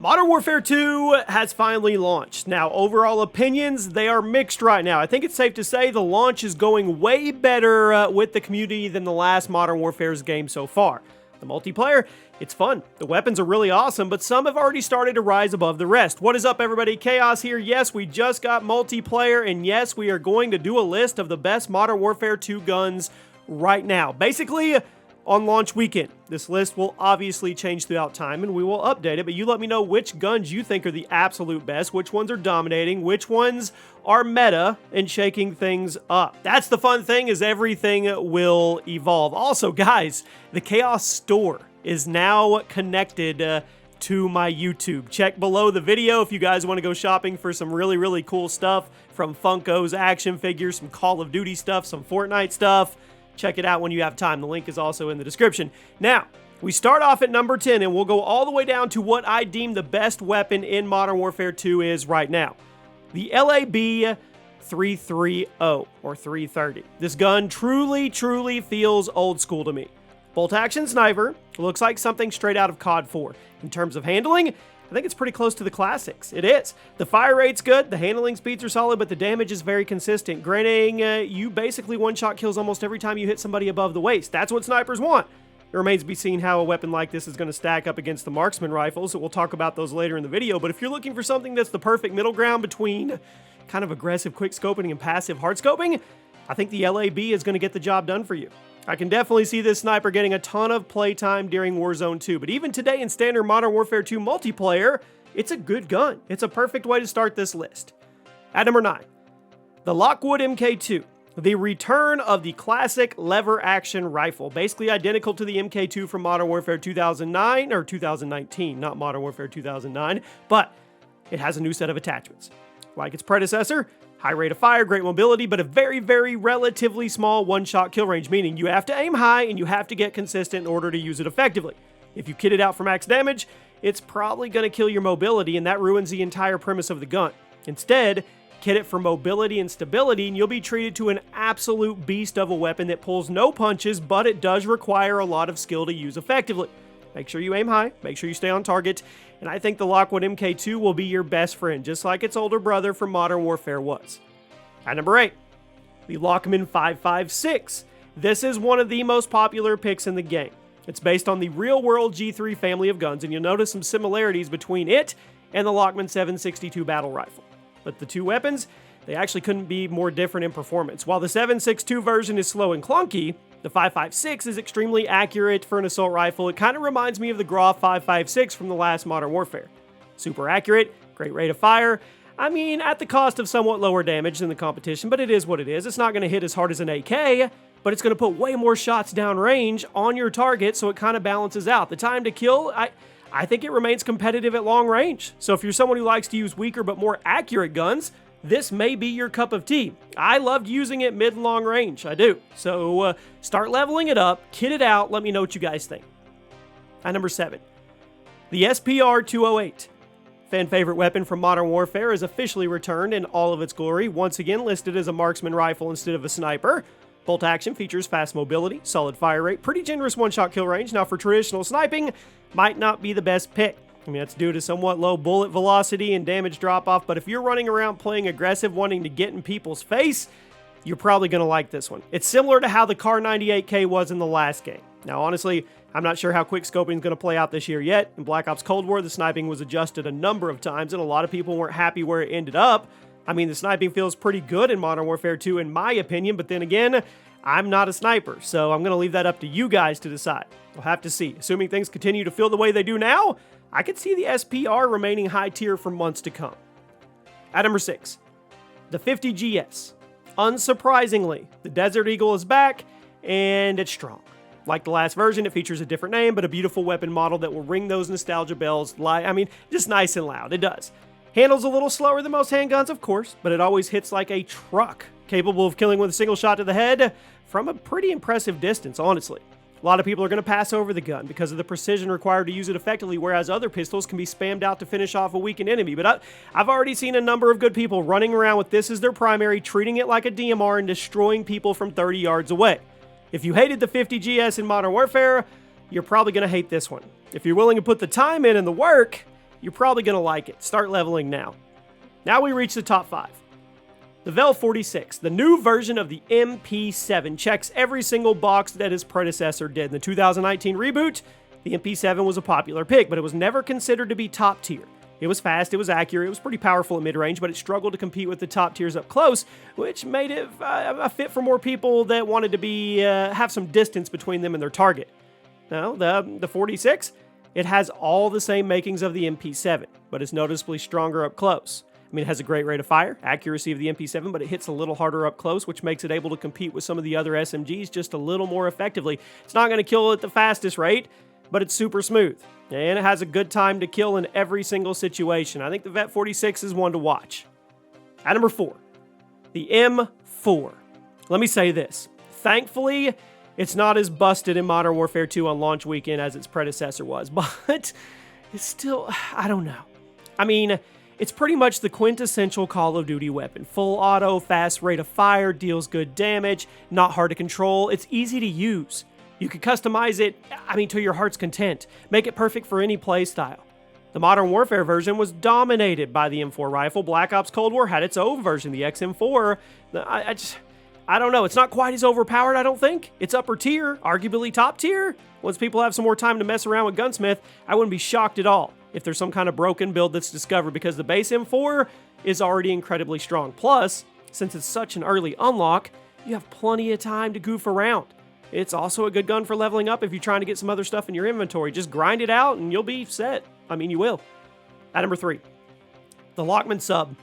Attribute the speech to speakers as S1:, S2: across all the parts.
S1: Modern Warfare 2 has finally launched. Now, overall opinions, they are mixed right now. I think it's safe to say the launch is going way better with the community than the last Modern Warfare's game so far. The multiplayer, it's fun. The weapons are really awesome, but some have already started to rise above the rest. What is up, everybody? Chaos here. Yes, we just got multiplayer, and yes, we are going to do a list of the best Modern Warfare 2 guns right now. Basically, on launch weekend. This list will obviously change throughout time and we will update it, but you let me know which guns you think are the absolute best, which ones are dominating, which ones are meta and shaking things up. That's the fun thing, is everything will evolve. Also, guys, the Chaos store is now connected to my YouTube. Check below the video if you guys want to go shopping for some really cool stuff, from Funkos, action figures, some Call of Duty stuff, some Fortnite stuff. Check it out when you have time. The link is also in the description. Now, we start off at number 10, and we'll go all the way down to what I deem the best weapon in Modern Warfare 2 is right now. The LAB 330 or 330. This gun truly feels old school to me. Bolt action sniper, looks like something straight out of COD 4. In terms of handling, I think it's pretty close to the classics. It is. The fire rate's good, the handling speeds are solid, but the damage is very consistent. Granting, you basically one-shot kills almost every time you hit somebody above the waist. That's what snipers want. It remains to be seen how a weapon like this is going to stack up against the marksman rifles, so we'll talk about those later in the video. But if you're looking for something that's the perfect middle ground between kind of aggressive quick scoping and passive hard scoping, I think the LAB is going to get the job done for you. I can definitely see this sniper getting a ton of playtime during Warzone 2, but even today in standard Modern Warfare 2 multiplayer, it's a good gun. It's a perfect way to start this list. At number 9, the Lockwood MK2, the return of the classic lever action rifle, basically identical to the MK2 from Modern Warfare 2009, or 2019, not Modern Warfare 2009, but it has a new set of attachments. Like its predecessor, high rate of fire, great mobility, but a very relatively small one-shot kill range, meaning you have to aim high and you have to get consistent in order to use it effectively. If you kit it out for max damage, it's probably going to kill your mobility, and that ruins the entire premise of the gun. Instead, kit it for mobility and stability, and you'll be treated to an absolute beast of a weapon that pulls no punches, but it does require a lot of skill to use effectively. Make sure you aim high, make sure you stay on target, and I think the Lockwood MK2 will be your best friend, just like its older brother from Modern Warfare was. At number 8, the Lockman 556. This is one of the most popular picks in the game. It's based on the real-world G3 family of guns, and you'll notice some similarities between it and the Lockman 762 battle rifle. But the two weapons, they actually couldn't be more different in performance. While the 762 version is slow and clunky, the 556 is extremely accurate for an assault rifle. It kind of reminds me of the Groff 556 from the last Modern Warfare. Super accurate, great rate of fire. I mean, at the cost of somewhat lower damage than the competition, but it is what it is. It's not going to hit as hard as an AK, but it's going to put way more shots downrange on your target, so it kind of balances out. The time to kill, I think it remains competitive at long range. So if you're someone who likes to use weaker but more accurate guns, this may be your cup of tea. I loved using it mid and long range, I do. So start leveling it up, kit it out, let me know what you guys think. At number 7, the SPR 208. Fan favorite weapon from Modern Warfare is officially returned in all of its glory, once again listed as a marksman rifle instead of a sniper. Bolt action features fast mobility, solid fire rate, pretty generous one-shot kill range. Now for traditional sniping, might not be the best pick. I mean, that's due to somewhat low bullet velocity and damage drop-off, but if you're running around playing aggressive, wanting to get in people's face, you're probably going to like this one. It's similar to how the Kar 98K was in the last game. Now, honestly, I'm not sure how quick scoping is going to play out this year yet. In Black Ops Cold War, the sniping was adjusted a number of times, and a lot of people weren't happy where it ended up. I mean, the sniping feels pretty good in Modern Warfare 2, in my opinion, but then again, I'm not a sniper, so I'm going to leave that up to you guys to decide. We'll have to see. Assuming things continue to feel the way they do now, I could see the SPR remaining high tier for months to come. At number 6, the 50GS. Unsurprisingly, the Desert Eagle is back, and it's strong. Like the last version, it features a different name, but a beautiful weapon model that will ring those nostalgia bells, just nice and loud. It does. Handles a little slower than most handguns, of course, but it always hits like a truck, capable of killing with a single shot to the head from a pretty impressive distance, honestly. A lot of people are going to pass over the gun because of the precision required to use it effectively, whereas other pistols can be spammed out to finish off a weakened enemy. But I've already seen a number of good people running around with this as their primary, treating it like a DMR and destroying people from 30 yards away. If you hated the 50GS in Modern Warfare, you're probably going to hate this one. If you're willing to put the time in and the work, you're probably going to like it. Start leveling now. Now we reach the top 5. The Vel 46, the new version of the MP7, checks every single box that its predecessor did. In the 2019 reboot, the MP7 was a popular pick, but it was never considered to be top tier. It was fast, it was accurate, it was pretty powerful at mid-range, but it struggled to compete with the top tiers up close, which made it a fit for more people that wanted to have some distance between them and their target. Now, the 46, it has all the same makings of the MP7, but it's noticeably stronger up close. I mean, it has a great rate of fire, accuracy of the MP7, but it hits a little harder up close, which makes it able to compete with some of the other SMGs just a little more effectively. It's not going to kill at the fastest rate, but it's super smooth. And it has a good time to kill in every single situation. I think the Vet 46 is one to watch. At number 4, the M4. Let me say this. Thankfully, it's not as busted in Modern Warfare 2 on launch weekend as its predecessor was, but it's still, I don't know. I mean, it's pretty much the quintessential Call of Duty weapon. Full auto, fast rate of fire, deals good damage, not hard to control, it's easy to use. You could customize it, to your heart's content. Make it perfect for any playstyle. The Modern Warfare version was dominated by the M4 rifle. Black Ops Cold War had its own version, the XM4. I don't know. It's not quite as overpowered, I don't think. It's upper tier, arguably top tier. Once people have some more time to mess around with Gunsmith, I wouldn't be shocked at all if there's some kind of broken build that's discovered, because the base M4 is already incredibly strong. Plus, since it's such an early unlock, you have plenty of time to goof around. It's also a good gun for leveling up if you're trying to get some other stuff in your inventory. Just grind it out and you'll be set. You will. At number 3, the Lockman Sub.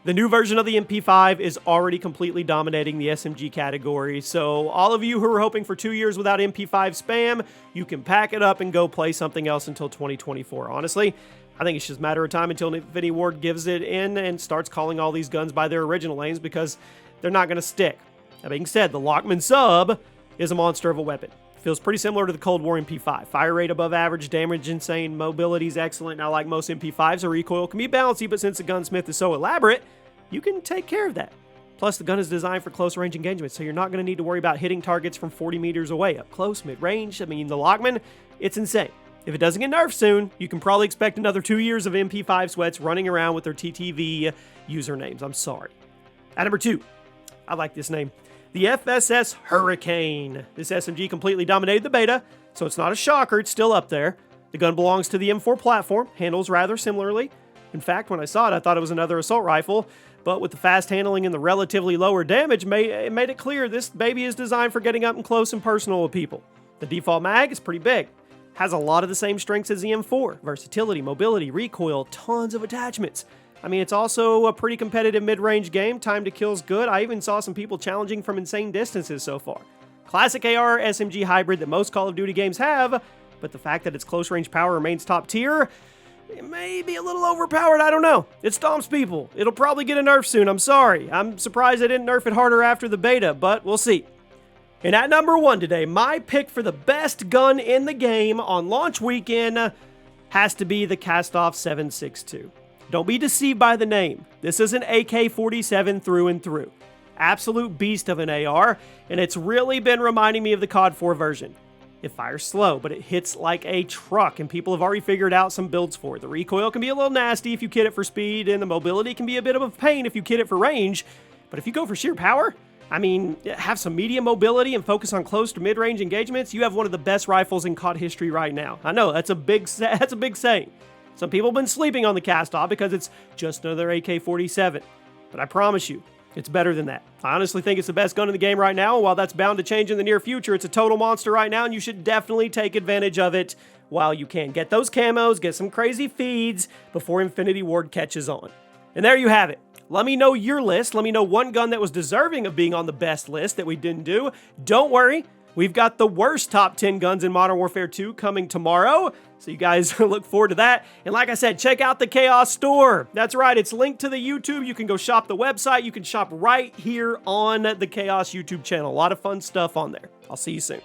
S1: The new version of the MP5 is already completely dominating the SMG category, so all of you who are hoping for 2 years without MP5 spam, you can pack it up and go play something else until 2024. Honestly, I think it's just a matter of time until Infinity Ward gives it in and starts calling all these guns by their original names, because they're not going to stick. That being said, the Lockman Sub is a monster of a weapon. Feels pretty similar to the Cold War MP5. Fire rate above average, damage insane, mobility is excellent. Now, like most MP5s, the recoil can be bouncy, but since the Gunsmith is so elaborate, you can take care of that. Plus, the gun is designed for close range engagement, so you're not going to need to worry about hitting targets from 40 meters away. Up close, mid-range, the Lockman, it's insane. If it doesn't get nerfed soon, you can probably expect another 2 years of MP5 sweats running around with their TTV usernames. I'm sorry. At number 2, I like this name. The FSS Hurricane. This SMG completely dominated the beta, so it's not a shocker, it's still up there. The gun belongs to the M4 platform, handles rather similarly. In fact, when I saw it, I thought it was another assault rifle, but with the fast handling and the relatively lower damage, it made it clear this baby is designed for getting up and close and personal with people. The default mag is pretty big. Has a lot of the same strengths as the M4. Versatility, mobility, recoil, tons of attachments. It's also a pretty competitive mid-range game. Time to kill's good. I even saw some people challenging from insane distances so far. Classic AR SMG hybrid that most Call of Duty games have, but the fact that its close-range power remains top tier, it may be a little overpowered, I don't know. It stomps people. It'll probably get a nerf soon, I'm sorry. I'm surprised they didn't nerf it harder after the beta, but we'll see. And at number 1 today, my pick for the best gun in the game on launch weekend has to be the Kastov 7.62. Don't be deceived by the name. This is an AK-47 through and through. Absolute beast of an AR, and it's really been reminding me of the COD 4 version. It fires slow, but it hits like a truck, and people have already figured out some builds for it. The recoil can be a little nasty if you kit it for speed, and the mobility can be a bit of a pain if you kit it for range. But if you go for sheer power, have some medium mobility and focus on close to mid-range engagements, you have one of the best rifles in COD history right now. I know, that's a big saying. Some people have been sleeping on the Kastov because it's just another AK-47. But I promise you, it's better than that. I honestly think it's the best gun in the game right now, and while that's bound to change in the near future, it's a total monster right now, and you should definitely take advantage of it while you can. Get those camos, get some crazy feeds before Infinity Ward catches on. And there you have it. Let me know your list. Let me know one gun that was deserving of being on the best list that we didn't do. Don't worry. We've got the worst top 10 guns in Modern Warfare 2 coming tomorrow, so you guys look forward to that. And like I said, check out the Chaos Store. That's right, it's linked to the YouTube. You can go shop the website. You can shop right here on the Chaos YouTube channel. A lot of fun stuff on there. I'll see you soon.